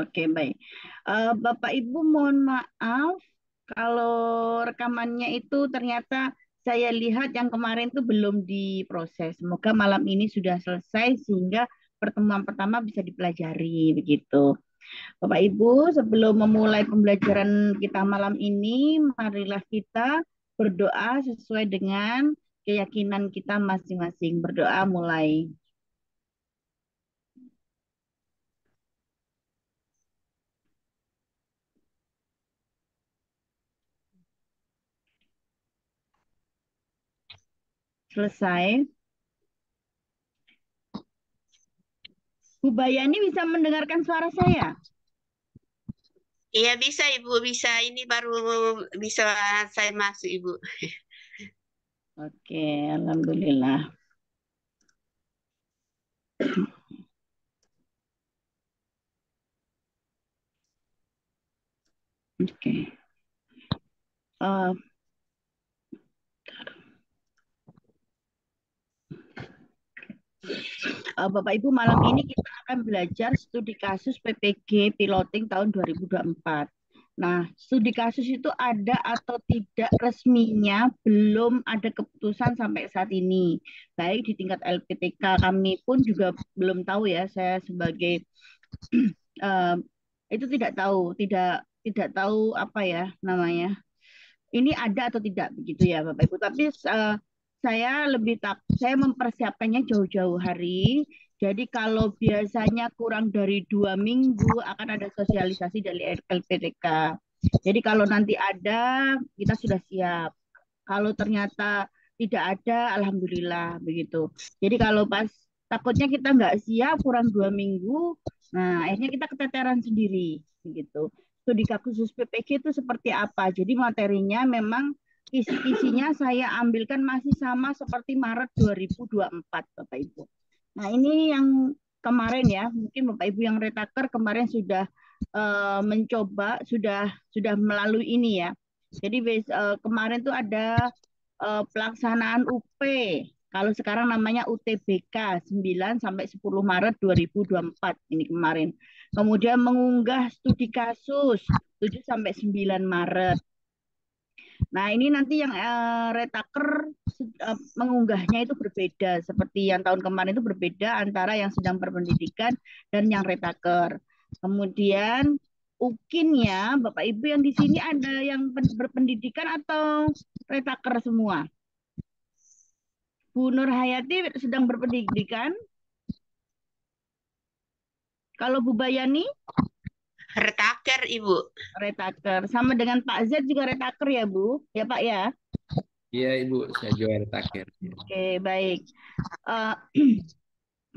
Oke, baik. Bapak Ibu mohon maaf kalau rekamannya itu ternyata saya lihat yang kemarin itu belum diproses. Semoga malam ini sudah selesai sehingga pertemuan pertama bisa dipelajari begitu. Bapak Ibu, sebelum memulai pembelajaran kita malam ini, marilah kita berdoa sesuai dengan keyakinan kita masing-masing. Berdoa mulai. Selesai. Bu Bayani bisa mendengarkan suara saya? Iya bisa Ibu, bisa. Ini baru bisa saya masuk Ibu. Oke, Alhamdulillah. Oke. Eh, Bapak Ibu, malam ini kita akan belajar studi kasus PPG piloting tahun 2024. Nah, studi kasus itu ada atau tidak resminya belum ada keputusan sampai saat ini. Baik di tingkat LPTK kami pun juga belum tahu ya. Saya sebagai eh, itu tidak tahu, tidak tahu apa ya namanya. Ini ada atau tidak begitu ya Bapak Ibu. Tapi saya mempersiapkannya jauh-jauh hari. Jadi kalau biasanya kurang dari 2 minggu akan ada sosialisasi dari LPTK. Jadi kalau nanti ada, kita sudah siap. Kalau ternyata tidak ada, alhamdulillah begitu. Jadi kalau pas takutnya kita nggak siap kurang 2 minggu, nah akhirnya kita keteteran sendiri begitu. Studi khusus PPG itu seperti apa? Jadi materinya memang kisi-kisinya saya ambilkan masih sama seperti Maret 2024, Bapak Ibu. Nah ini yang kemarin ya, mungkin Bapak Ibu yang retaker kemarin sudah mencoba, sudah melalui ini ya. Jadi kemarin tuh ada pelaksanaan UP. Kalau sekarang namanya UTBK 9 sampai 10 Maret 2024 ini kemarin. Kemudian mengunggah studi kasus 7 sampai 9 Maret. Nah, ini nanti yang retaker mengunggahnya itu berbeda. Seperti yang tahun kemarin itu berbeda antara yang sedang berpendidikan dan yang retaker. Kemudian UKIN-nya, Bapak Ibu yang di sini ada yang berpendidikan atau retaker semua? Bu Nur Hayati sedang berpendidikan. Kalau Bu Bayani, Retaker Ibu. retaker. Sama dengan Pak Z juga retaker ya, Bu? Ya, Pak ya? Iya Ibu, saya jual takir. Oke, baik. Eh,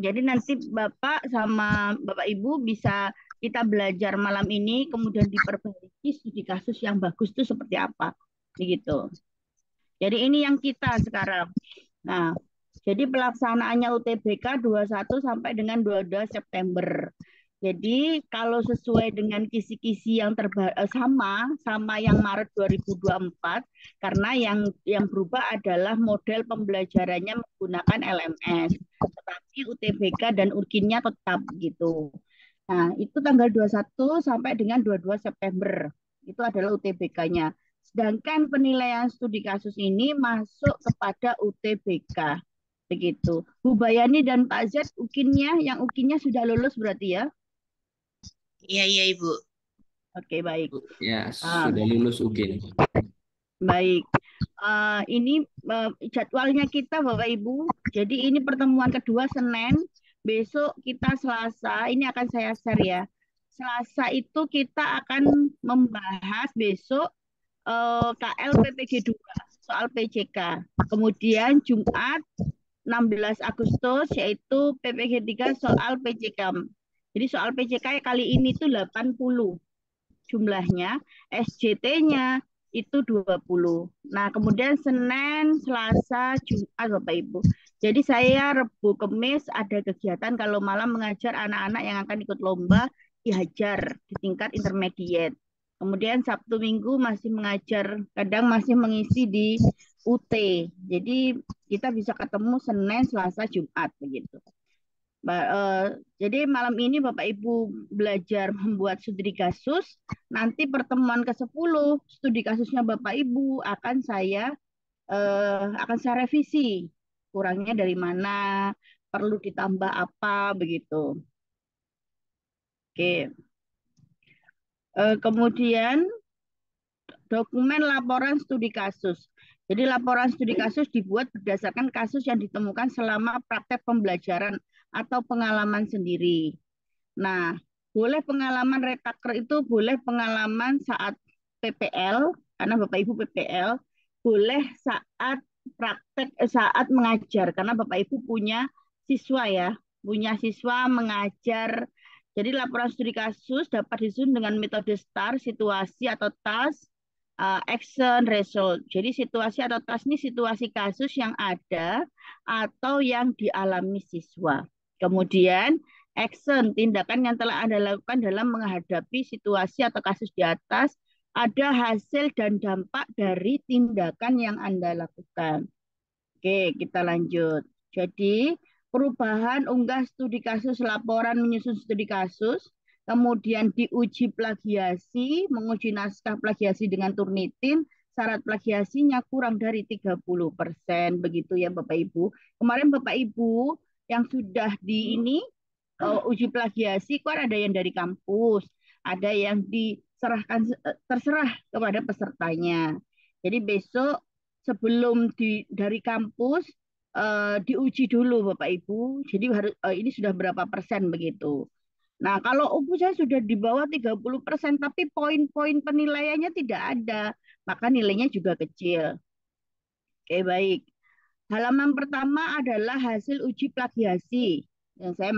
jadi nanti Bapak sama Bapak Ibu bisa kita belajar malam ini, kemudian diperbaiki studi kasus yang bagus itu seperti apa. Begitu. Jadi ini yang kita sekarang. Nah, jadi pelaksanaannya UTBK 21 sampai dengan 22 September. Jadi kalau sesuai dengan kisi-kisi yang sama yang Maret 2024 karena yang berubah adalah model pembelajarannya menggunakan LMS. Tetapi UTBK dan URKIN-nya tetap gitu. Nah, itu tanggal 21 sampai dengan 22 September. Itu adalah UTBK-nya. Sedangkan penilaian studi kasus ini masuk kepada UTBK. Begitu. Bu Bayani dan Pak Z, yang UKIN-nya sudah lulus berarti ya? Iya iya Ibu. Oke, baik. Ya, Ah, sudah lulus UGIN. baik. Ini jadwalnya kita Bapak Ibu. Jadi ini pertemuan kedua Senin, besok kita Selasa. Ini akan saya share ya. Selasa itu kita akan membahas besok KL PPG 2 soal PJK. Kemudian Jumat 16 Agustus yaitu PPG 3 soal PJK. Jadi soal PJK kali ini tuh 80 jumlahnya, SJT-nya itu 20. Nah, kemudian Senin, Selasa, Jumat Bapak Ibu. Jadi saya Rebu Kemis ada kegiatan kalau malam mengajar anak-anak yang akan ikut lomba dihajar di tingkat intermediate. Kemudian Sabtu Minggu masih mengajar, kadang masih mengisi di UT. Jadi kita bisa ketemu Senin, Selasa, Jumat begitu. Jadi malam ini Bapak Ibu belajar membuat studi kasus. Nanti pertemuan ke-10 studi kasusnya Bapak Ibu akan saya revisi. Kurangnya dari mana, perlu ditambah apa begitu. Oke. Kemudian dokumen laporan studi kasus. Jadi laporan studi kasus dibuat berdasarkan kasus yang ditemukan selama praktek pembelajaran atau pengalaman sendiri. Nah, boleh pengalaman retaker itu boleh pengalaman saat PPL, karena Bapak Ibu PPL, boleh saat saat mengajar, karena Bapak Ibu punya siswa ya, punya siswa mengajar. Jadi laporan studi kasus dapat disusun dengan metode STAR, situasi atau task, action, result. Jadi situasi atau task ini situasi kasus yang ada atau yang dialami siswa. Kemudian action, tindakan yang telah Anda lakukan dalam menghadapi situasi atau kasus di atas, ada hasil dan dampak dari tindakan yang Anda lakukan. Oke, kita lanjut. Jadi, perubahan unggah studi kasus, laporan menyusun studi kasus, kemudian diuji plagiasi, menguji naskah plagiasi dengan Turnitin, syarat plagiasinya kurang dari 30%. Begitu ya Bapak Ibu. Kemarin Bapak Ibu yang sudah di ini uji plagiasi kok ada yang dari kampus, ada yang terserah kepada pesertanya. Jadi besok sebelum dari kampus diuji dulu Bapak Ibu. Jadi harus ini sudah berapa persen begitu. Nah, kalau UPU saya sudah di bawah 30%, tapi poin-poin penilaiannya tidak ada, maka nilainya juga kecil. Oke, baik. Halaman pertama adalah hasil uji plagiasi. Yang saya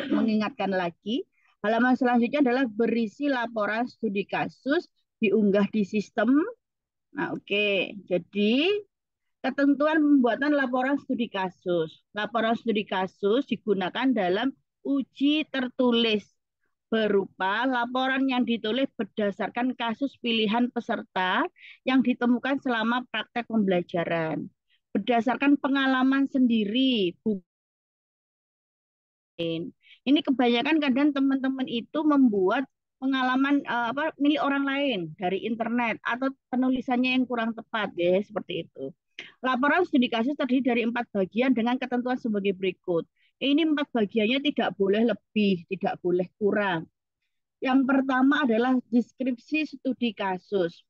mengingatkan lagi, halaman selanjutnya adalah berisi laporan studi kasus diunggah di sistem. Nah, oke. Jadi ketentuan pembuatan laporan studi kasus. Laporan studi kasus digunakan dalam uji tertulis berupa laporan yang ditulis berdasarkan kasus pilihan peserta yang ditemukan selama praktek pembelajaran. Berdasarkan pengalaman sendiri, ini kebanyakan kadang teman-teman itu membuat pengalaman milik orang lain dari internet atau penulisannya yang kurang tepat ya seperti itu. Laporan studi kasus terdiri dari 4 bagian dengan ketentuan sebagai berikut. Ini 4 bagiannya tidak boleh lebih, tidak boleh kurang. Yang pertama adalah deskripsi studi kasus.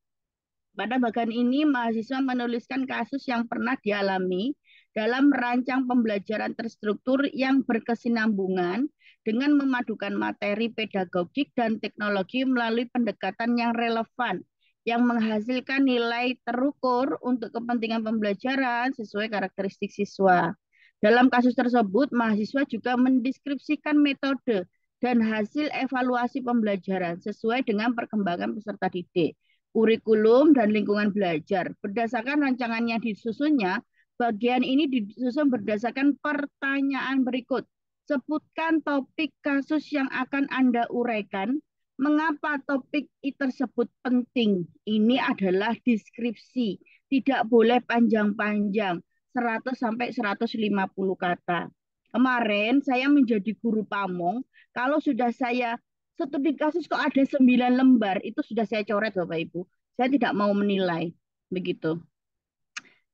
Pada bagian ini, mahasiswa menuliskan kasus yang pernah dialami dalam merancang pembelajaran terstruktur yang berkesinambungan dengan memadukan materi pedagogik dan teknologi melalui pendekatan yang relevan, yang menghasilkan nilai terukur untuk kepentingan pembelajaran sesuai karakteristik siswa. Dalam kasus tersebut, mahasiswa juga mendeskripsikan metode dan hasil evaluasi pembelajaran sesuai dengan perkembangan peserta didik, kurikulum, dan lingkungan belajar. Berdasarkan rancangan yang disusunnya, bagian ini disusun berdasarkan pertanyaan berikut. Sebutkan topik kasus yang akan Anda uraikan. Mengapa topik tersebut penting? Ini adalah deskripsi. Tidak boleh panjang-panjang, 100 sampai 150 kata. Kemarin saya menjadi guru pamong, kalau sudah saya studi kasus kok ada 9 lembar, itu sudah saya coret Bapak Ibu. Saya tidak mau menilai, begitu.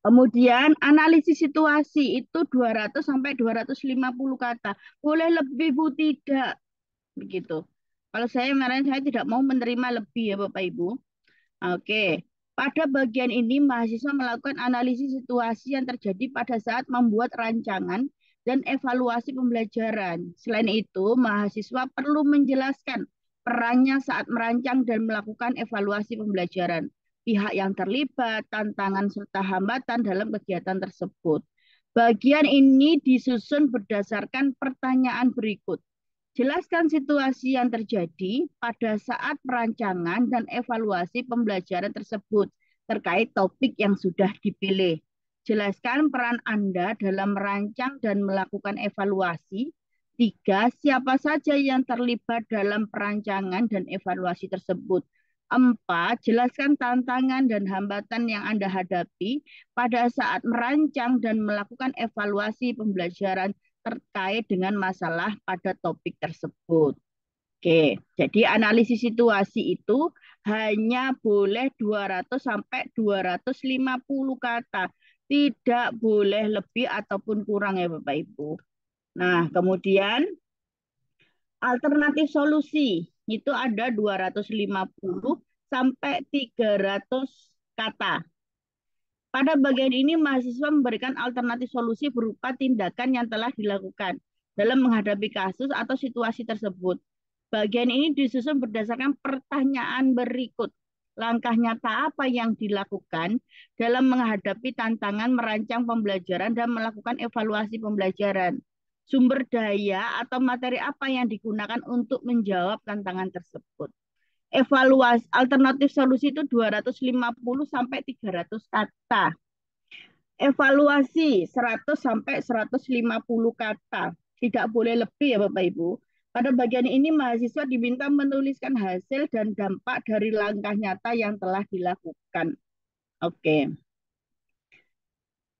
Kemudian analisis situasi itu 200 sampai 250 kata. Boleh lebih Bu, tidak. Begitu. Kalau saya kemarin saya tidak mau menerima lebih ya Bapak Ibu. Oke. Pada bagian ini mahasiswa melakukan analisis situasi yang terjadi pada saat membuat rancangan dan evaluasi pembelajaran. Selain itu, mahasiswa perlu menjelaskan perannya saat merancang dan melakukan evaluasi pembelajaran, pihak yang terlibat, tantangan serta hambatan dalam kegiatan tersebut. Bagian ini disusun berdasarkan pertanyaan berikut. Jelaskan situasi yang terjadi pada saat perancangan dan evaluasi pembelajaran tersebut terkait topik yang sudah dipilih. Jelaskan peran Anda dalam merancang dan melakukan evaluasi. 3. Siapa saja yang terlibat dalam perancangan dan evaluasi tersebut. 4. Jelaskan tantangan dan hambatan yang Anda hadapi pada saat merancang dan melakukan evaluasi pembelajaran terkait dengan masalah pada topik tersebut. Oke, jadi analisis situasi itu hanya boleh 200 sampai 250 kata. Tidak boleh lebih ataupun kurang ya Bapak Ibu. Nah, kemudian alternatif solusi itu ada 250 sampai 300 kata. Pada bagian ini, mahasiswa memberikan alternatif solusi berupa tindakan yang telah dilakukan dalam menghadapi kasus atau situasi tersebut. Bagian ini disusun berdasarkan pertanyaan berikut. Langkah nyata apa yang dilakukan dalam menghadapi tantangan merancang pembelajaran dan melakukan evaluasi pembelajaran? Sumber daya atau materi apa yang digunakan untuk menjawab tantangan tersebut? Evaluasi alternatif solusi itu 250 sampai 300 kata. Evaluasi 100 sampai 150 kata. Tidak boleh lebih ya Bapak Ibu. Pada bagian ini mahasiswa diminta menuliskan hasil dan dampak dari langkah nyata yang telah dilakukan. Oke.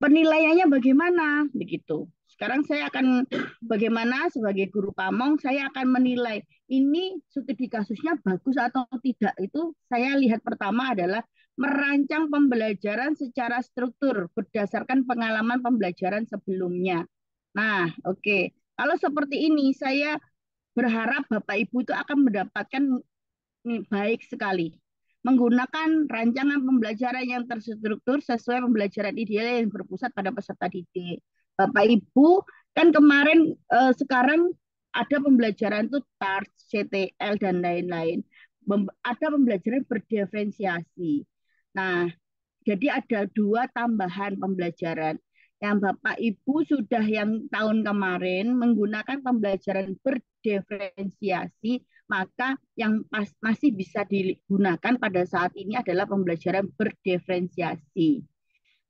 Penilaiannya bagaimana? Begitu. Sekarang saya akan bagaimana sebagai guru pamong saya akan menilai ini studi kasusnya bagus atau tidak. Itu saya lihat pertama adalah merancang pembelajaran secara struktur berdasarkan pengalaman pembelajaran sebelumnya. Nah, oke. Kalau seperti ini saya berharap Bapak Ibu itu akan mendapatkan baik sekali. Menggunakan rancangan pembelajaran yang terstruktur sesuai pembelajaran ideal yang berpusat pada peserta didik. Bapak Ibu, kan kemarin sekarang ada pembelajaran itu TARS, CTL, dan lain-lain. Ada pembelajaran berdiferensiasi. Nah, jadi ada 2 tambahan pembelajaran. Yang Bapak Ibu sudah yang tahun kemarin menggunakan pembelajaran berdiferensiasi, maka yang masih bisa digunakan pada saat ini adalah pembelajaran berdiferensiasi.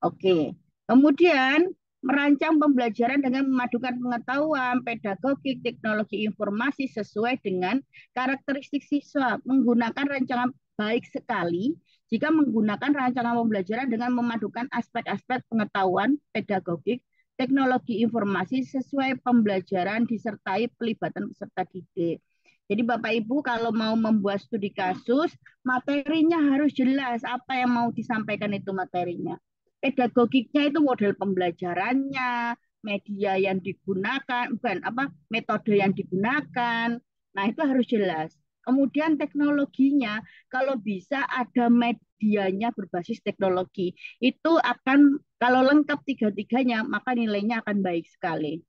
Oke, kemudian merancang pembelajaran dengan memadukan pengetahuan, pedagogik, teknologi informasi sesuai dengan karakteristik siswa. Menggunakan rancangan baik sekali jika menggunakan rancangan pembelajaran dengan memadukan aspek-aspek pengetahuan, pedagogik, teknologi informasi sesuai pembelajaran disertai pelibatan peserta didik. Jadi Bapak Ibu kalau mau membuat studi kasus, materinya harus jelas apa yang mau disampaikan itu materinya. Pedagogiknya itu model pembelajarannya, media yang digunakan, bukan apa metode yang digunakan. Nah, itu harus jelas. Kemudian teknologinya, kalau bisa ada medianya berbasis teknologi. Itu akan, kalau lengkap tiga-tiganya, maka nilainya akan baik sekali.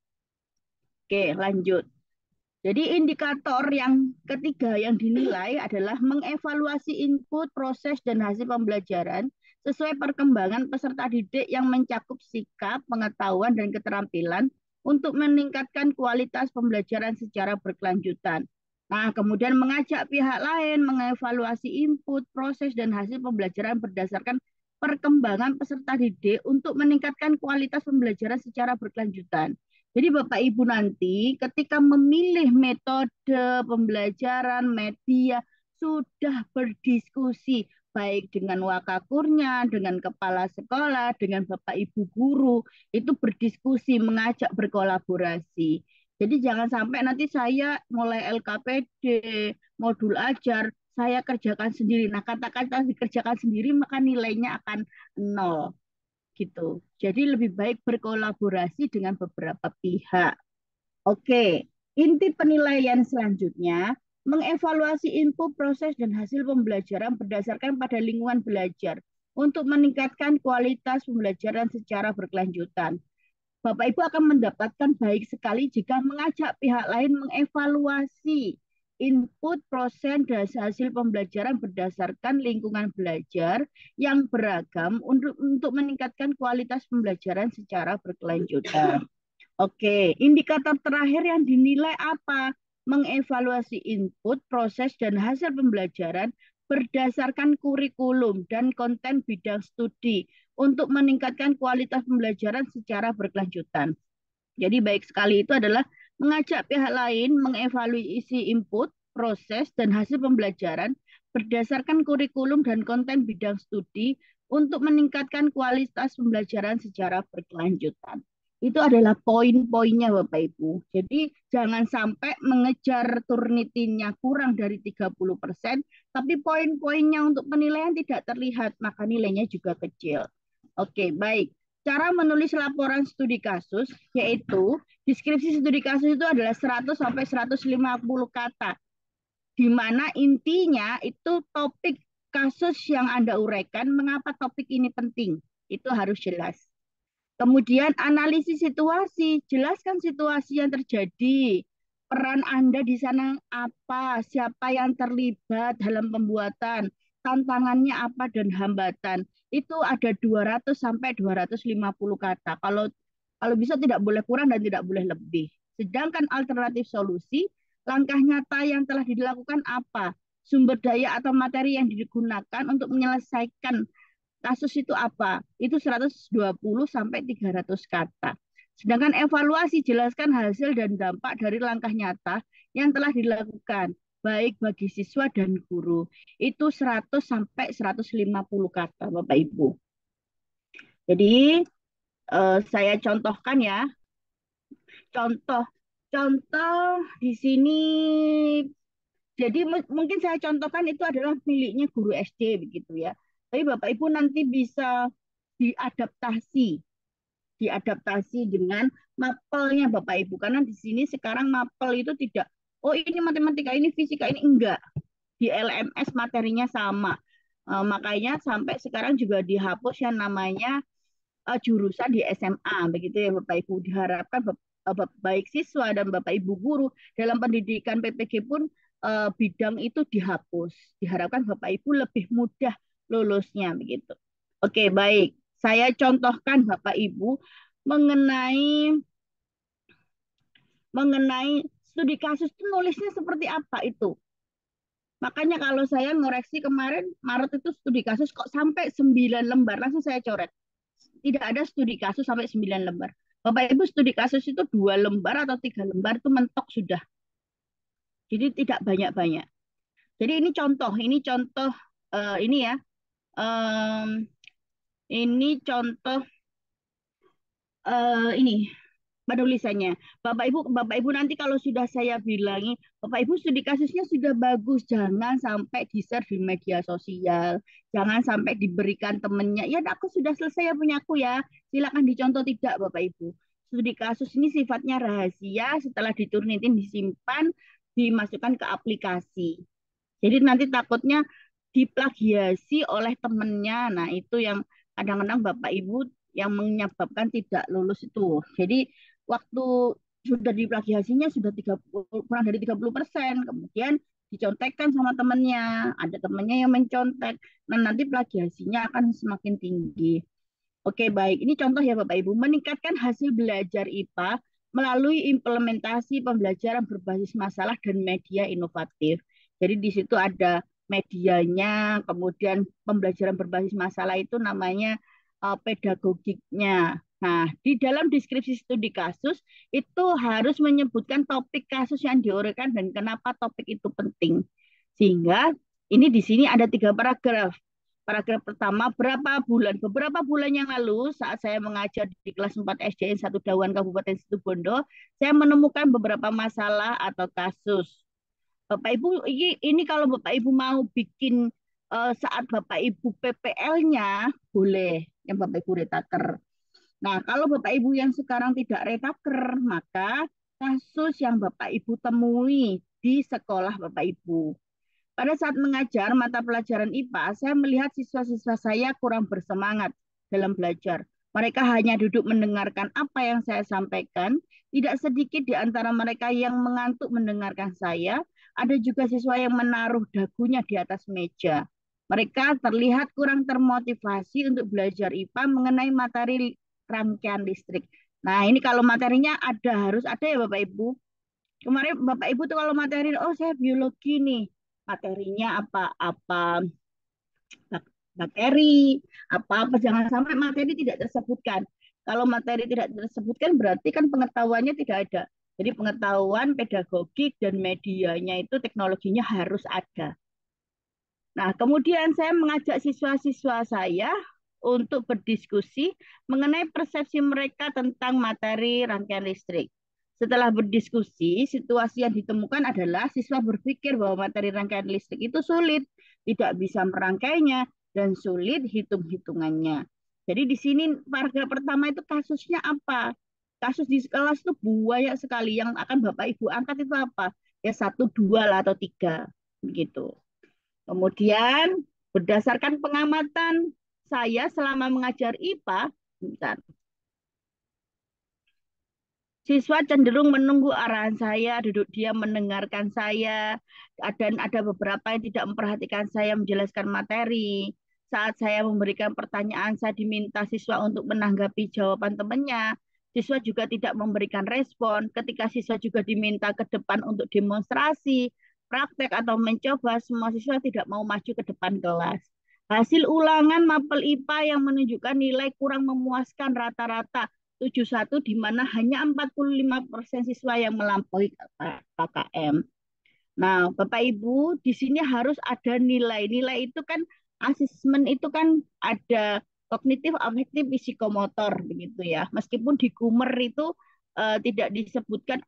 Oke, lanjut. Jadi indikator yang ketiga yang dinilai adalah mengevaluasi input, proses, dan hasil pembelajaran sesuai perkembangan peserta didik yang mencakup sikap, pengetahuan, dan keterampilan untuk meningkatkan kualitas pembelajaran secara berkelanjutan. Nah, kemudian mengajak pihak lain mengevaluasi input, proses, dan hasil pembelajaran berdasarkan perkembangan peserta didik untuk meningkatkan kualitas pembelajaran secara berkelanjutan. Jadi Bapak Ibu nanti ketika memilih metode pembelajaran media sudah berdiskusi baik dengan wakakurnya, dengan kepala sekolah, dengan Bapak Ibu guru, itu berdiskusi, mengajak berkolaborasi. Jadi jangan sampai nanti saya mulai LKPD, modul ajar, saya kerjakan sendiri. Nah, kata-kata dikerjakan sendiri maka nilainya akan 0 gitu. Jadi lebih baik berkolaborasi dengan beberapa pihak. Oke, inti penilaian selanjutnya mengevaluasi input, proses, dan hasil pembelajaran berdasarkan pada lingkungan belajar untuk meningkatkan kualitas pembelajaran secara berkelanjutan. Bapak Ibu akan mendapatkan baik sekali jika mengajak pihak lain mengevaluasi input, proses, dan hasil pembelajaran berdasarkan lingkungan belajar yang beragam untuk meningkatkan kualitas pembelajaran secara berkelanjutan. Oke, indikator terakhir yang dinilai apa? Mengevaluasi input, proses, dan hasil pembelajaran berdasarkan kurikulum dan konten bidang studi untuk meningkatkan kualitas pembelajaran secara berkelanjutan. Jadi baik sekali itu adalah mengajak pihak lain mengevaluasi input, proses, dan hasil pembelajaran berdasarkan kurikulum dan konten bidang studi untuk meningkatkan kualitas pembelajaran secara berkelanjutan. Itu adalah poin-poinnya Bapak Ibu. Jadi jangan sampai mengejar Turnitinnya kurang dari 30%, tapi poin-poinnya untuk penilaian tidak terlihat, maka nilainya juga kecil. Oke, baik. Cara menulis laporan studi kasus, yaitu deskripsi studi kasus itu adalah 100 sampai 150 kata, di mana intinya itu topik kasus yang Anda uraikan, mengapa topik ini penting. Itu harus jelas. Kemudian analisis situasi, jelaskan situasi yang terjadi. Peran Anda di sana apa, siapa yang terlibat dalam pembuatan, tantangannya apa dan hambatan. Itu ada 200 sampai 250 kata. Kalau bisa tidak boleh kurang dan tidak boleh lebih. Sedangkan alternatif solusi, langkah nyata yang telah dilakukan apa? Sumber daya atau materi yang digunakan untuk menyelesaikan kasus itu apa? Itu 120 sampai 300 kata. Sedangkan evaluasi, jelaskan hasil dan dampak dari langkah nyata yang telah dilakukan, baik bagi siswa dan guru. Itu 100 sampai 150 kata, Bapak Ibu. Jadi, saya contohkan ya. Contoh di sini, jadi mungkin saya contohkan itu adalah miliknya guru SD begitu ya. Tapi Bapak Ibu nanti bisa diadaptasi, diadaptasi dengan mapelnya Bapak Ibu. Karena di sini sekarang mapel itu tidak, oh ini matematika, ini fisika, ini enggak. Di LMS materinya sama. Makanya sampai sekarang juga dihapus yang namanya jurusan di SMA, begitu ya Bapak Ibu. Diharapkan baik siswa dan Bapak Ibu guru dalam pendidikan PPG pun bidang itu dihapus. Diharapkan Bapak Ibu lebih mudah lulusnya begitu. Oke, baik. Saya contohkan Bapak Ibu mengenai studi kasus itu nulisnya seperti apa itu. Makanya kalau saya ngoreksi kemarin Maret itu studi kasus kok sampai 9 lembar, langsung saya coret. Tidak ada studi kasus sampai 9 lembar. Bapak Ibu studi kasus itu 2 lembar atau 3 lembar itu mentok sudah. Jadi tidak banyak-banyak. Jadi ini contoh ini ya. Ini contoh ini penulisannya. Bapak Ibu nanti kalau sudah saya bilangi, Bapak Ibu studi kasusnya sudah bagus, jangan sampai di-share di media sosial, jangan sampai diberikan temennya. Ya, aku sudah selesai ya punya aku ya. Silakan dicontoh, tidak Bapak Ibu. Studi kasus ini sifatnya rahasia, setelah diturnitin disimpan, dimasukkan ke aplikasi. Jadi nanti takutnya diplagiasi oleh temennya. Nah, itu yang kadang-kadang Bapak Ibu yang menyebabkan tidak lulus itu. Jadi waktu sudah diplagiasinya sudah 30, kurang dari 30%, kemudian dicontekkan sama temannya, ada temannya yang mencontek, nah nanti plagiasinya akan semakin tinggi. Oke, baik, ini contoh ya Bapak Ibu, meningkatkan hasil belajar IPA melalui implementasi pembelajaran berbasis masalah dan media inovatif. Jadi di situ ada medianya, kemudian pembelajaran berbasis masalah itu namanya pedagogiknya. Nah, di dalam deskripsi studi kasus itu harus menyebutkan topik kasus yang diuraikan dan kenapa topik itu penting. Sehingga ini di sini ada 3 paragraf. Paragraf pertama, beberapa bulan yang lalu saat saya mengajar di kelas 4 SDN 1 Dawan Kabupaten Situbondo, saya menemukan beberapa masalah atau kasus. Bapak Ibu, ini kalau Bapak Ibu mau bikin saat Bapak Ibu PPL-nya, boleh yang Bapak Ibu retaker. Nah, kalau Bapak Ibu yang sekarang tidak retaker, maka kasus yang Bapak Ibu temui di sekolah Bapak Ibu. Pada saat mengajar mata pelajaran IPA, saya melihat siswa-siswa saya kurang bersemangat dalam belajar. Mereka hanya duduk mendengarkan apa yang saya sampaikan. Tidak sedikit di antara mereka yang mengantuk mendengarkan saya. Ada juga siswa yang menaruh dagunya di atas meja. Mereka terlihat kurang termotivasi untuk belajar IPA mengenai materi rangkaian listrik. Nah, ini kalau materinya harus ada ya Bapak Ibu. Kemarin Bapak Ibu tuh kalau materi, oh saya biologi nih, materinya apa bakteri, apa jangan sampai materi tidak tersebutkan. Kalau materi tidak tersebutkan berarti kan pengetahuannya tidak ada. Jadi pengetahuan pedagogik dan medianya itu teknologinya harus ada. Nah, kemudian saya mengajak siswa-siswa saya untuk berdiskusi mengenai persepsi mereka tentang materi rangkaian listrik. Setelah berdiskusi, situasi yang ditemukan adalah siswa berpikir bahwa materi rangkaian listrik itu sulit, tidak bisa merangkainya, dan sulit hitung-hitungannya. Jadi di sini paragraf pertama itu kasusnya apa? Kasus di kelas itu banyak sekali. Yang akan Bapak Ibu angkat itu apa? Ya satu, dua lah, atau tiga. Begitu. Kemudian berdasarkan pengamatan saya selama mengajar IPA, bentar, siswa cenderung menunggu arahan saya, duduk diam mendengarkan saya, dan ada beberapa yang tidak memperhatikan saya menjelaskan materi. Saat saya memberikan pertanyaan, saya diminta siswa untuk menanggapi jawaban temannya. Siswa juga tidak memberikan respon. Ketika siswa juga diminta ke depan untuk demonstrasi, praktek atau mencoba, semua siswa tidak mau maju ke depan kelas. Hasil ulangan mapel IPA yang menunjukkan nilai kurang memuaskan rata-rata 71 di mana hanya 45% siswa yang melampaui KKM. Nah, Bapak Ibu, di sini harus ada nilai. Nilai itu kan asesmen itu kan ada kognitif, afektif, psikomotor begitu ya. Meskipun di Gumer itu tidak disebutkan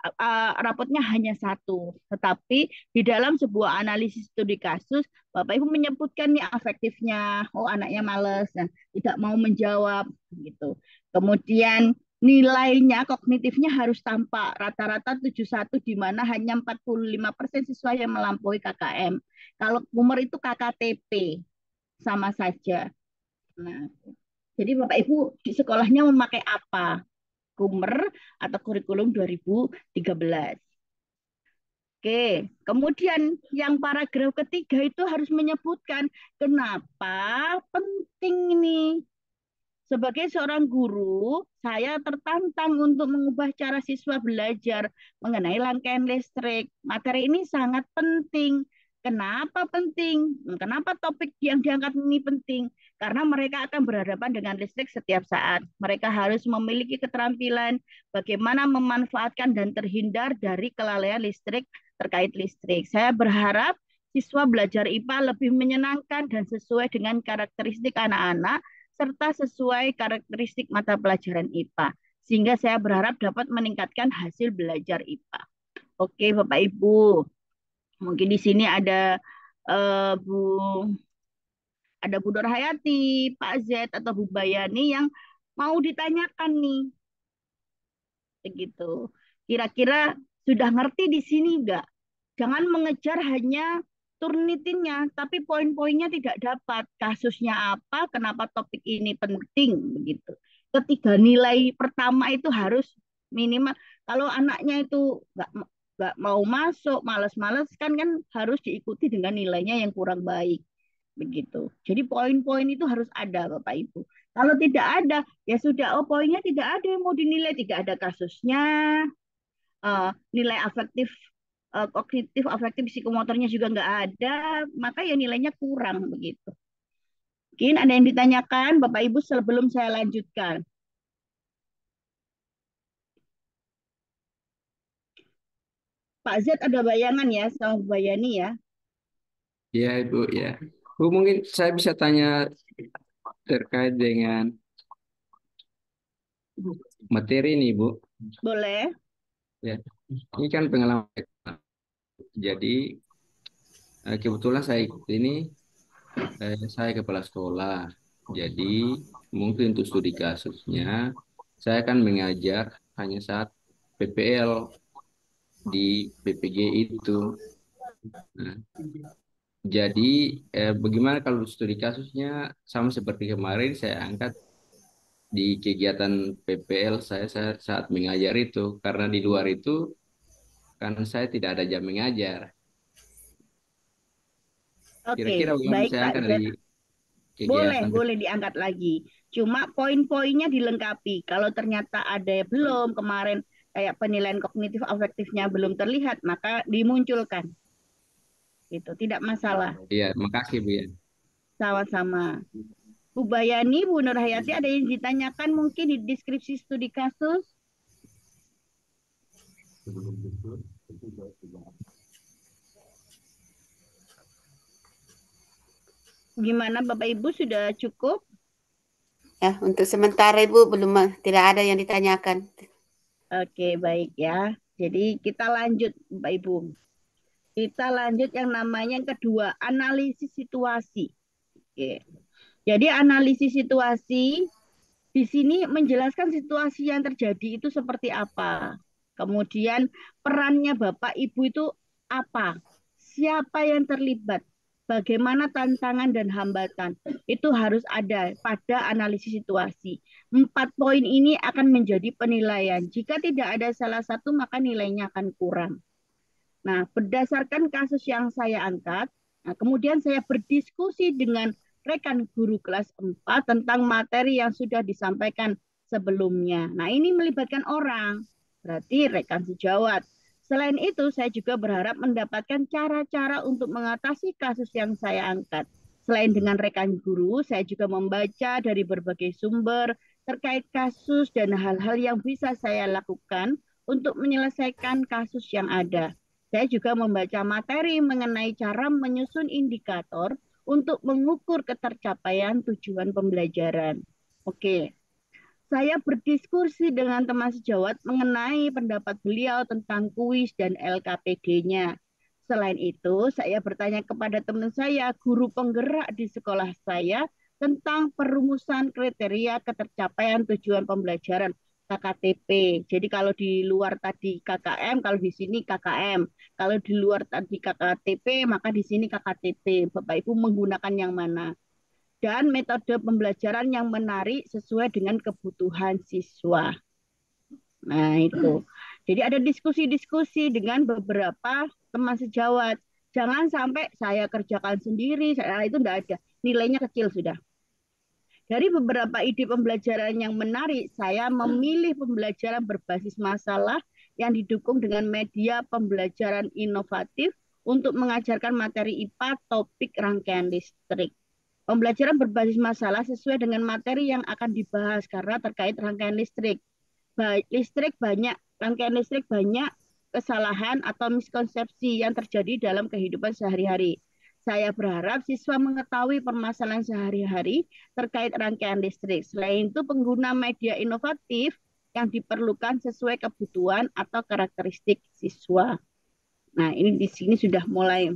rapotnya hanya satu, tetapi di dalam sebuah analisis studi kasus, Bapak Ibu menyebutkan nih afektifnya, oh anaknya males, nah, tidak mau menjawab gitu. Kemudian nilainya kognitifnya harus tampak rata-rata 71 di mana hanya 45% siswa yang melampaui KKM. Kalau Gumer itu KKTP sama saja. Nah, jadi Bapak Ibu di sekolahnya memakai apa? Gumer atau kurikulum 2013. Oke, kemudian yang paragraf ketiga itu harus menyebutkan kenapa penting ini. Sebagai seorang guru, saya tertantang untuk mengubah cara siswa belajar mengenai rangkaian listrik. Materi ini sangat penting. Kenapa penting? Kenapa topik yang diangkat ini penting? Karena mereka akan berhadapan dengan listrik setiap saat. Mereka harus memiliki keterampilan bagaimana memanfaatkan dan terhindar dari kelalaian listrik terkait listrik. Saya berharap siswa belajar IPA lebih menyenangkan dan sesuai dengan karakteristik anak-anak serta sesuai karakteristik mata pelajaran IPA. Sehingga saya berharap dapat meningkatkan hasil belajar IPA. Oke, Bapak Ibu. Mungkin di sini ada Bu Nur Hayati, Pak Z atau Bu Bayani yang mau ditanyakan nih. Begitu. Kira-kira sudah ngerti di sini enggak? Jangan mengejar hanya Turnitinnya, tapi poin-poinnya tidak dapat. Kasusnya apa, kenapa topik ini penting, begitu. Ketiga nilai pertama itu harus minimal. Kalau anaknya itu nggak mau masuk, malas-malas kan harus diikuti dengan nilainya yang kurang baik, begitu. Jadi poin-poin itu harus ada, Bapak Ibu. Kalau tidak ada, ya sudah. Oh, poinnya tidak ada yang mau dinilai, tidak ada kasusnya. Nilai afektif kognitif, afektif, psikomotornya juga nggak ada, maka ya nilainya kurang begitu. Mungkin ada yang ditanyakan, Bapak Ibu, sebelum saya lanjutkan. Pak Z ada bayangan ya sama Bu Bayani ya? Iya, Ibu, ya. Bu, mungkin saya bisa tanya terkait dengan materi ini, Bu. Boleh. Ya, ini kan pengalaman. Jadi, kebetulan saya ikut ini, saya kepala sekolah. Jadi, mungkin untuk studi kasusnya, saya akan mengajar hanya saat PPL di PPG itu. Nah, jadi, bagaimana kalau studi kasusnya sama seperti kemarin saya angkat di kegiatan PPL saya saat mengajar itu, karena di luar itu kan saya tidak ada jam mengajar. Oke, Kira-kira bagaimana baik saya Pak angkat Z. dari Boleh, kegiatan boleh diangkat lagi. Cuma poin-poinnya dilengkapi. Kalau ternyata ada yang belum kemarin kayak penilaian kognitif afektifnya belum terlihat, maka dimunculkan. Itu tidak masalah. Iya, makasih Bu ya. Sama-sama. Bu Bayani, Bu Nur Hayati, ada yang ditanyakan mungkin di deskripsi studi kasus? Gimana Bapak Ibu sudah cukup? Ya, untuk sementara Ibu tidak ada yang ditanyakan. Oke, baik ya. Jadi kita lanjut, Bapak Ibu. Kita lanjut yang namanya yang kedua, analisis situasi. Oke. Jadi analisis situasi di sini menjelaskan situasi yang terjadi itu seperti apa. Kemudian perannya Bapak Ibu itu apa? Siapa yang terlibat? Bagaimana tantangan dan hambatan? Itu harus ada pada analisis situasi. 4 poin ini akan menjadi penilaian. Jika tidak ada salah satu, maka nilainya akan kurang. Nah, berdasarkan kasus yang saya angkat, kemudian saya berdiskusi dengan rekan guru kelas 4 tentang materi yang sudah disampaikan sebelumnya. Nah, ini melibatkan orang, berarti rekan sejawat. Selain itu, saya juga berharap mendapatkan cara-cara untuk mengatasi kasus yang saya angkat. Selain dengan rekan guru, saya juga membaca dari berbagai sumber terkait kasus dan hal-hal yang bisa saya lakukan untuk menyelesaikan kasus yang ada. Saya juga membaca materi mengenai cara menyusun indikator untuk mengukur ketercapaian tujuan pembelajaran. Oke, saya berdiskusi dengan teman sejawat mengenai pendapat beliau tentang kuis dan LKPD-nya. Selain itu, saya bertanya kepada teman saya, guru penggerak di sekolah saya, tentang perumusan kriteria ketercapaian tujuan pembelajaran KKTP. Jadi kalau di luar tadi KKM, kalau di sini KKM. Kalau di luar tadi KKTP, maka di sini KKTP. Bapak Ibu menggunakan yang mana? Dan metode pembelajaran yang menarik sesuai dengan kebutuhan siswa. Nah, itu. Jadi ada diskusi-diskusi dengan beberapa teman sejawat. Jangan sampai saya kerjakan sendiri, itu enggak ada. Nilainya kecil sudah. Dari beberapa ide pembelajaran yang menarik, saya memilih pembelajaran berbasis masalah yang didukung dengan media pembelajaran inovatif untuk mengajarkan materi IPA topik rangkaian listrik. Pembelajaran berbasis masalah sesuai dengan materi yang akan dibahas karena terkait rangkaian listrik. Rangkaian listrik banyak kesalahan atau miskonsepsi yang terjadi dalam kehidupan sehari-hari. Saya berharap siswa mengetahui permasalahan sehari-hari terkait rangkaian listrik. Selain itu, pengguna media inovatif yang diperlukan sesuai kebutuhan atau karakteristik siswa. Nah, ini di sini sudah mulai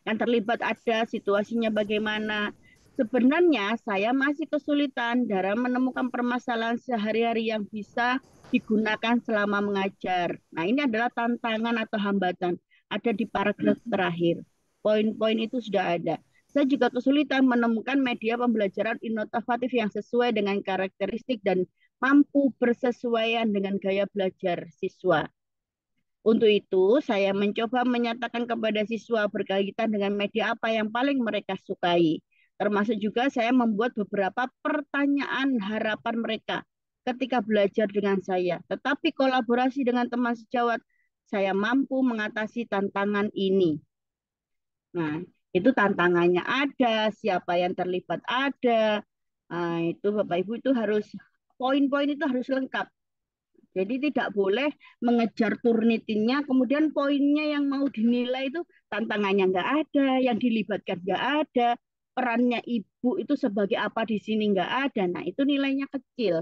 yang terlibat ada situasinya bagaimana. Sebenarnya saya masih kesulitan dalam menemukan permasalahan sehari-hari yang bisa digunakan selama mengajar. Nah, ini adalah tantangan atau hambatan. Ada di paragraf terakhir. Poin-poin itu sudah ada. Saya juga kesulitan menemukan media pembelajaran inovatif yang sesuai dengan karakteristik dan mampu bersesuaian dengan gaya belajar siswa. Untuk itu, saya mencoba menyatakan kepada siswa berkaitan dengan media apa yang paling mereka sukai. Termasuk juga saya membuat beberapa pertanyaan harapan mereka ketika belajar dengan saya. Tetapi kolaborasi dengan teman sejawat, saya mampu mengatasi tantangan ini. Nah, itu tantangannya ada, siapa yang terlibat ada. Nah, itu Bapak Ibu itu harus, poin-poin itu harus lengkap. Jadi tidak boleh mengejar turnitinnya, kemudian poinnya yang mau dinilai itu tantangannya nggak ada, yang dilibatkan nggak ada, perannya ibu itu sebagai apa di sini nggak ada. Nah, itu nilainya kecil.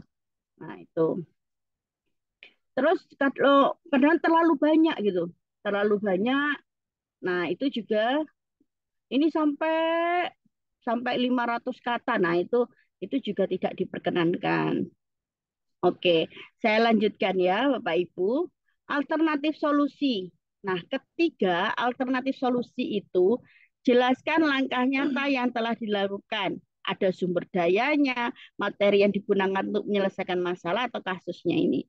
Nah, itu. Terus kalau kadang terlalu banyak gitu, terlalu banyak. Nah, itu juga ini sampai sampai 500 kata. Nah, itu juga tidak diperkenankan. Oke, saya lanjutkan ya Bapak Ibu. Alternatif solusi. Nah, ketiga alternatif solusi itu jelaskan langkah nyata yang telah dilakukan. Ada sumber dayanya, materi yang digunakan untuk menyelesaikan masalah atau kasusnya ini.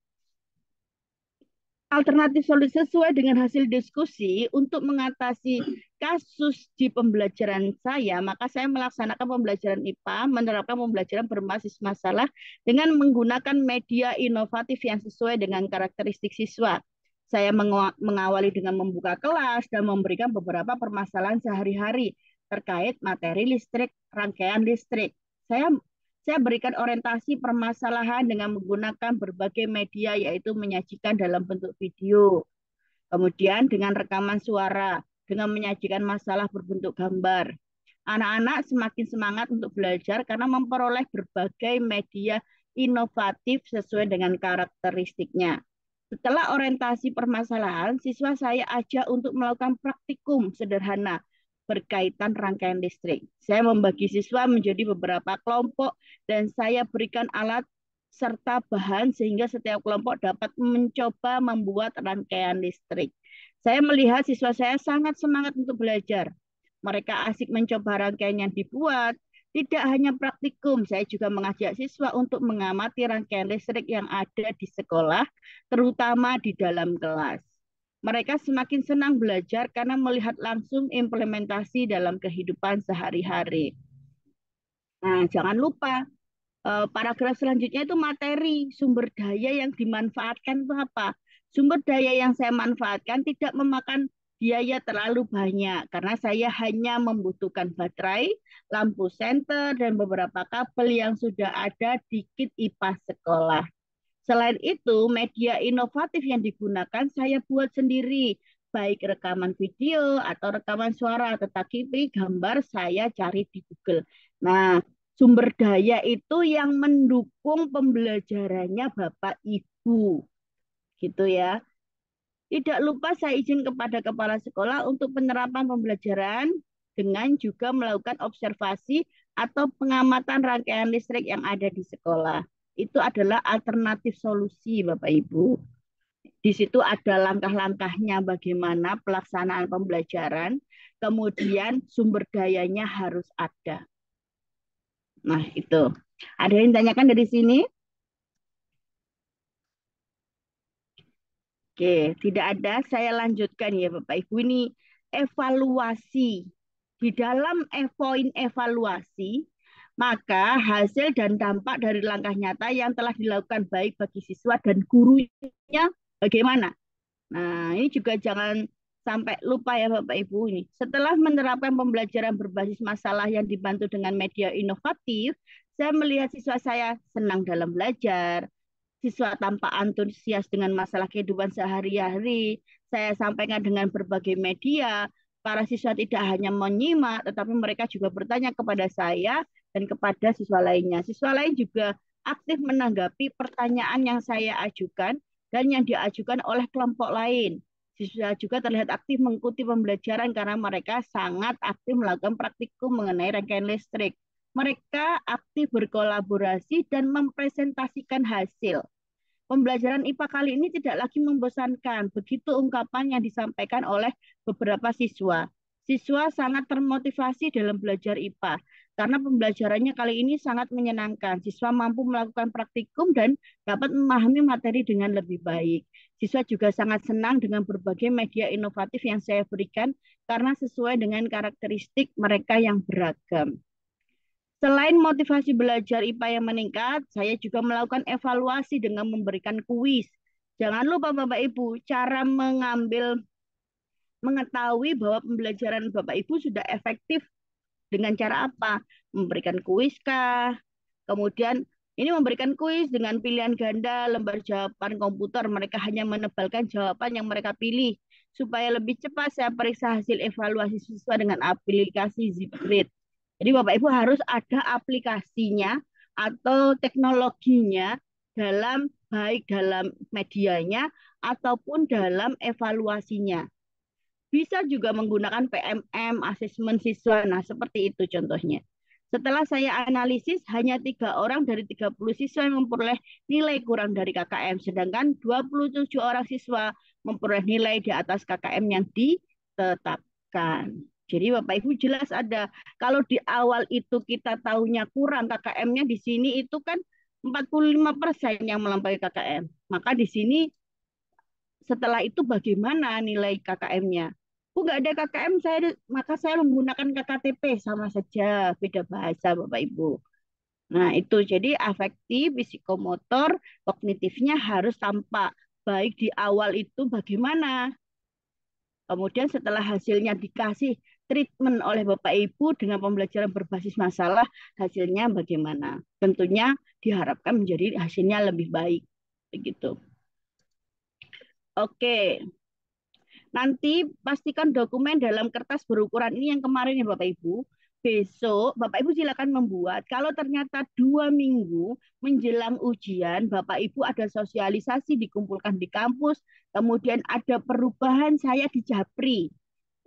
Alternatif solusi sesuai dengan hasil diskusi untuk mengatasi kasus di pembelajaran saya, maka saya melaksanakan pembelajaran IPA, menerapkan pembelajaran berbasis masalah dengan menggunakan media inovatif yang sesuai dengan karakteristik siswa. Saya mengawali dengan membuka kelas dan memberikan beberapa permasalahan sehari-hari terkait materi listrik, rangkaian listrik. Saya berikan orientasi permasalahan dengan menggunakan berbagai media, yaitu menyajikan dalam bentuk video, kemudian dengan rekaman suara, dengan menyajikan masalah berbentuk gambar. Anak-anak semakin semangat untuk belajar karena memperoleh berbagai media inovatif sesuai dengan karakteristiknya. Setelah orientasi permasalahan, siswa saya ajak untuk melakukan praktikum sederhana berkaitan rangkaian listrik. Saya membagi siswa menjadi beberapa kelompok dan saya berikan alat serta bahan sehingga setiap kelompok dapat mencoba membuat rangkaian listrik. Saya melihat siswa saya sangat semangat untuk belajar. Mereka asik mencoba rangkaian yang dibuat. Tidak hanya praktikum, saya juga mengajak siswa untuk mengamati rangkaian listrik yang ada di sekolah, terutama di dalam kelas. Mereka semakin senang belajar karena melihat langsung implementasi dalam kehidupan sehari-hari. Nah, jangan lupa paragraf selanjutnya itu materi sumber daya yang dimanfaatkan itu apa? Sumber daya yang saya manfaatkan tidak memakan biaya terlalu banyak karena saya hanya membutuhkan baterai, lampu senter, dan beberapa kabel yang sudah ada di kit IPA sekolah. Selain itu, media inovatif yang digunakan saya buat sendiri, baik rekaman video atau rekaman suara, tetapi gambar saya cari di Google. Nah, sumber daya itu yang mendukung pembelajarannya Bapak Ibu, gitu ya. Tidak lupa saya izin kepada kepala sekolah untuk penerapan pembelajaran dengan juga melakukan observasi atau pengamatan rangkaian listrik yang ada di sekolah. Itu adalah alternatif solusi, Bapak Ibu. Di situ ada langkah-langkahnya bagaimana pelaksanaan pembelajaran, kemudian sumber dayanya harus ada. Nah, itu. Ada yang tanyakan dari sini? Oke, tidak ada. Saya lanjutkan ya Bapak Ibu. Ini evaluasi. Di dalam poin evaluasi, maka hasil dan dampak dari langkah nyata yang telah dilakukan baik bagi siswa dan gurunya bagaimana? Nah, ini juga jangan sampai lupa ya Bapak Ibu ini. Setelah menerapkan pembelajaran berbasis masalah yang dibantu dengan media inovatif, saya melihat siswa saya senang dalam belajar, siswa tanpa antusias dengan masalah kehidupan sehari-hari. Saya sampaikan dengan berbagai media. Para siswa tidak hanya menyimak, tetapi mereka juga bertanya kepada saya dan kepada siswa lainnya. Siswa lain juga aktif menanggapi pertanyaan yang saya ajukan dan yang diajukan oleh kelompok lain. Siswa juga terlihat aktif mengikuti pembelajaran karena mereka sangat aktif melakukan praktikum mengenai rangkaian listrik. Mereka aktif berkolaborasi dan mempresentasikan hasil. Pembelajaran IPA kali ini tidak lagi membosankan. Begitu ungkapan yang disampaikan oleh beberapa siswa. Siswa sangat termotivasi dalam belajar IPA karena pembelajarannya kali ini sangat menyenangkan. Siswa mampu melakukan praktikum dan dapat memahami materi dengan lebih baik. Siswa juga sangat senang dengan berbagai media inovatif yang saya berikan karena sesuai dengan karakteristik mereka yang beragam. Selain motivasi belajar IPA yang meningkat, saya juga melakukan evaluasi dengan memberikan kuis. Jangan lupa Bapak Ibu, cara mengetahui bahwa pembelajaran Bapak Ibu sudah efektif dengan cara apa? Memberikan kuis kah? Kemudian ini memberikan kuis dengan pilihan ganda, lembar jawaban komputer. Mereka hanya menebalkan jawaban yang mereka pilih. Supaya lebih cepat saya periksa hasil evaluasi siswa dengan aplikasi Zipgrid. Jadi Bapak Ibu harus ada aplikasinya atau teknologinya dalam baik dalam medianya ataupun dalam evaluasinya. Bisa juga menggunakan PMM, asesmen siswa. Nah, seperti itu contohnya. Setelah saya analisis, hanya 3 orang dari 30 siswa yang memperoleh nilai kurang dari KKM, sedangkan 27 orang siswa memperoleh nilai di atas KKM yang ditetapkan. Jadi Bapak Ibu jelas ada, kalau di awal itu kita tahunya kurang KKM-nya di sini itu kan 45% yang melampaui KKM. Maka di sini setelah itu bagaimana nilai KKM-nya? Nggak ada KKM, maka saya menggunakan KKTP, sama saja, beda bahasa Bapak Ibu. Nah itu jadi afektif, psikomotor, kognitifnya harus tampak. Baik di awal itu bagaimana? Kemudian setelah hasilnya dikasih treatment oleh Bapak Ibu dengan pembelajaran berbasis masalah, hasilnya bagaimana? Tentunya diharapkan menjadi hasilnya lebih baik. Begitu. Oke. Nanti pastikan dokumen dalam kertas berukuran ini yang kemarin ya Bapak Ibu. besok Bapak Ibu silakan membuat. Kalau ternyata 2 minggu menjelang ujian, Bapak Ibu ada sosialisasi dikumpulkan di kampus, kemudian ada perubahan saya di Japri,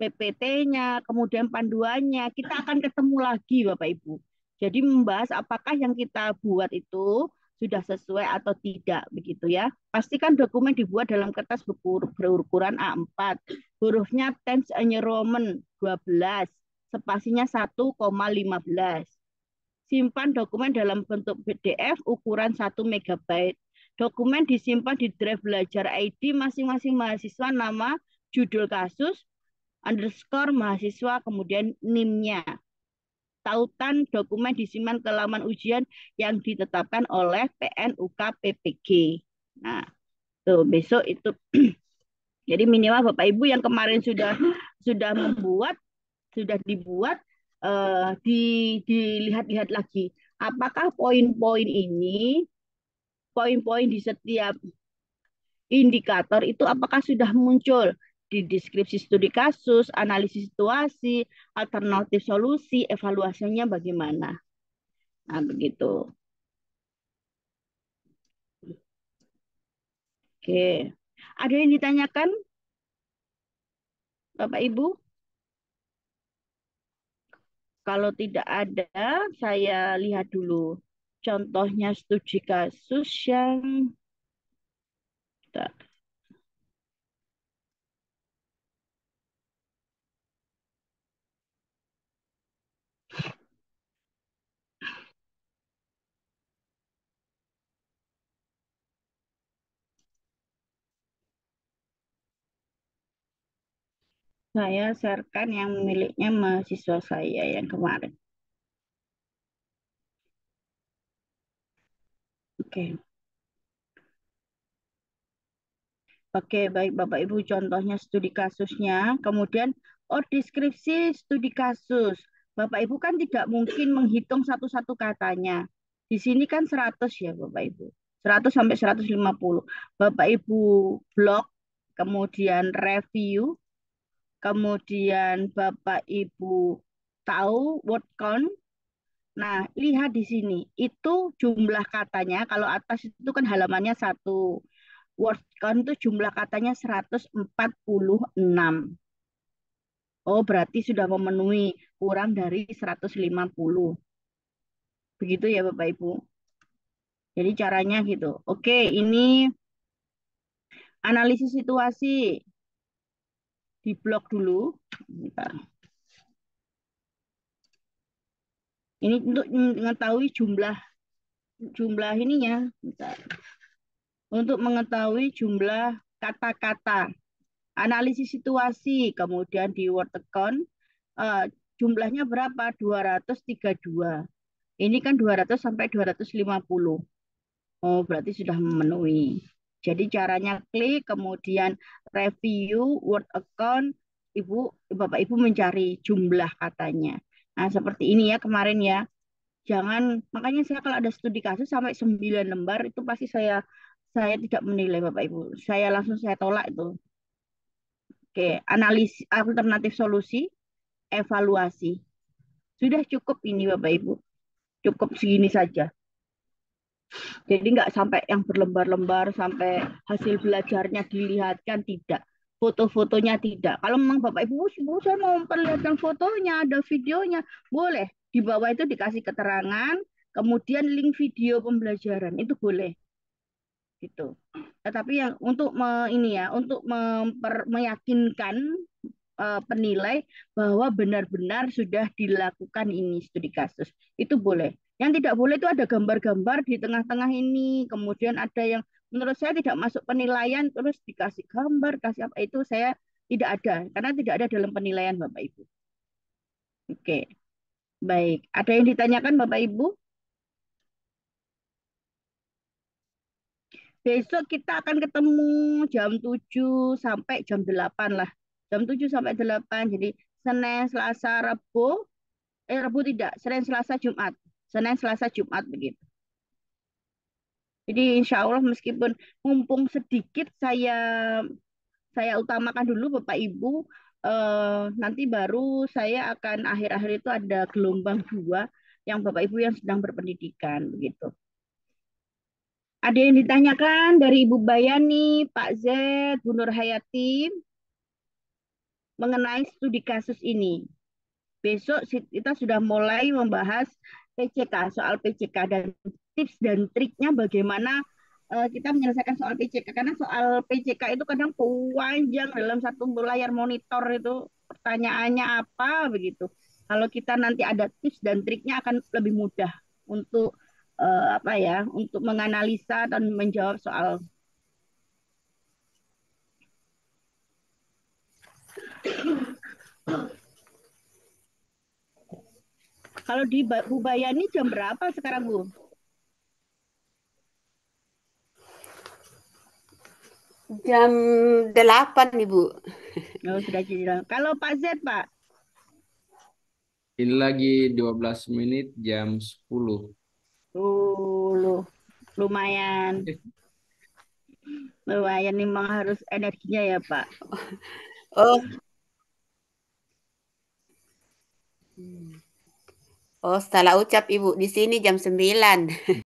PPT-nya, kemudian panduannya, kita akan ketemu lagi Bapak Ibu. Jadi membahas apakah yang kita buat itu sudah sesuai atau tidak begitu ya. Pastikan dokumen dibuat dalam kertas berukuran A4. Hurufnya Times New Roman 12, spasinya 1,15. Simpan dokumen dalam bentuk PDF ukuran 1 MB. Dokumen disimpan di drive belajar ID masing-masing mahasiswa, nama, judul kasus, underscore mahasiswa, kemudian NIM-nya. Tautan dokumen disimpan ke laman ujian yang ditetapkan oleh PNUK PPG. Nah, tuh besok itu. Jadi minimal Bapak Ibu yang kemarin sudah membuat, sudah dibuat, dilihat-lihat lagi. Apakah poin-poin ini, poin-poin di setiap indikator itu apakah sudah muncul di deskripsi studi kasus, analisis situasi, alternatif solusi, evaluasinya bagaimana. Nah, begitu. Oke. Ada yang ditanyakan, Bapak Ibu? Kalau tidak ada, saya lihat dulu contohnya studi kasus yang saya sharekan yang miliknya mahasiswa saya yang kemarin. Oke. Oke, baik Bapak Ibu, contohnya studi kasusnya. Kemudian, deskripsi studi kasus. Bapak Ibu kan tidak mungkin menghitung satu-satu katanya. Di sini kan 100 ya Bapak Ibu. 100 sampai 150. Bapak Ibu blok, kemudian review, kemudian Bapak Ibu tahu word count. Nah, lihat di sini. Itu jumlah katanya, kalau atas itu kan halamannya 1. Word count itu jumlah katanya 146. Oh, berarti sudah memenuhi kurang dari 150. Begitu ya Bapak Ibu. Jadi caranya gitu. Oke, ini analisis situasi. Di blok dulu. Bentar. Ini untuk mengetahui jumlah ininya. Bentar. Untuk mengetahui jumlah kata-kata. Analisis situasi, kemudian di word count, jumlahnya berapa? 232. Ini kan 200 sampai 250. Oh, berarti sudah memenuhi. Jadi caranya klik, kemudian review, word account, Bapak Ibu mencari jumlah katanya. Nah, seperti ini ya kemarin ya. Jangan, makanya saya kalau ada studi kasus sampai 9 lembar itu pasti saya tidak menilai Bapak Ibu. Saya tolak itu. Oke, analisis alternatif solusi, evaluasi. Sudah cukup ini Bapak Ibu. Cukup segini saja. Jadi nggak sampai yang berlembar-lembar, sampai hasil belajarnya dilihatkan, tidak. Foto-fotonya tidak. Kalau memang Bapak Ibu, saya mau memperlihatkan fotonya, ada videonya, boleh. Di bawah itu dikasih keterangan, kemudian link video pembelajaran, itu boleh. Gitu. Tetapi yang untuk ini ya, untuk meyakinkan penilai bahwa benar-benar sudah dilakukan ini studi kasus. Itu boleh. Yang tidak boleh itu ada gambar-gambar di tengah-tengah ini, kemudian ada yang menurut saya tidak masuk penilaian, terus dikasih gambar, kasih apa, itu saya tidak ada, karena tidak ada dalam penilaian Bapak Ibu. Oke, baik. Ada yang ditanyakan Bapak Ibu? Besok kita akan ketemu jam 7 sampai jam 8 lah. Jam 7 sampai 8. Jadi Senin, Selasa, Rabu. Rabu tidak. Senin, Selasa, Jumat. Senin, Selasa, Jumat begitu. Jadi insya Allah meskipun mumpung sedikit saya utamakan dulu Bapak Ibu nanti baru saya akan akhir-akhir itu ada gelombang 2 yang Bapak Ibu yang sedang berpendidikan begitu. Ada yang ditanyakan dari Ibu Bayani, Pak Z, Bu Nur Hayati mengenai studi kasus ini. Besok kita sudah mulai membahas PCK, soal PCK dan tips dan triknya bagaimana kita menyelesaikan soal PCK. Karena soal PCK itu kadang panjang dalam satu layar monitor itu pertanyaannya apa begitu. Kalau kita nanti ada tips dan triknya akan lebih mudah untuk apa ya, untuk menganalisa dan menjawab soal. Kalau di Bu Bayani jam berapa sekarang, Bu? Jam 8, Ibu. Oh, sudah jadi. Kalau Pak Z, Pak? Ini lagi 12 menit jam 10. Lumayan. Lumayan memang harus energinya ya, Pak. Oh, salah ucap Ibu. Di sini jam 9.